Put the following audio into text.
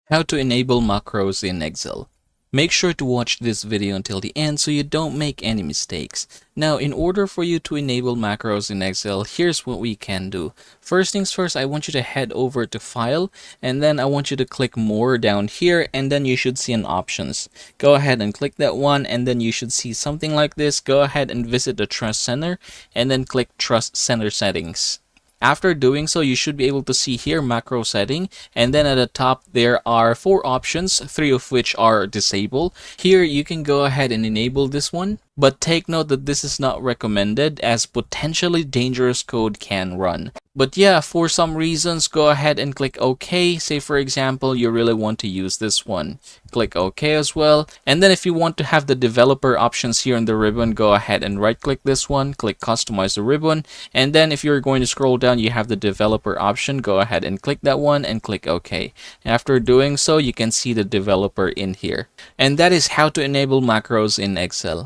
How to enable macros in Excel. Make sure to watch this video until the end so you don't make any mistakes. Now, in order for you to enable macros in Excel, here's what we can do. First things first, I want you to head over to File, and then I want you to click More down here, and then you should see an Options. Go ahead and click that one, and then you should see something like this. Go ahead and visit the Trust Center, and then click Trust Center Settings. After doing so, you should be able to see here macro setting, and then at the top there are 4 options, 3 of which are disabled. Here you can go ahead and enable this one, but take note that this is not recommended as potentially dangerous code can run. But yeah, for some reasons, go ahead and click OK. Say for example, you really want to use this one. Click OK as well. And then if you want to have the developer options here in the ribbon, go ahead and right click this one, click Customize the ribbon. And then if you're going to scroll down, you have the developer option. Go ahead and click that one and click OK. After doing so, you can see the developer in here. And that is how to enable macros in Excel.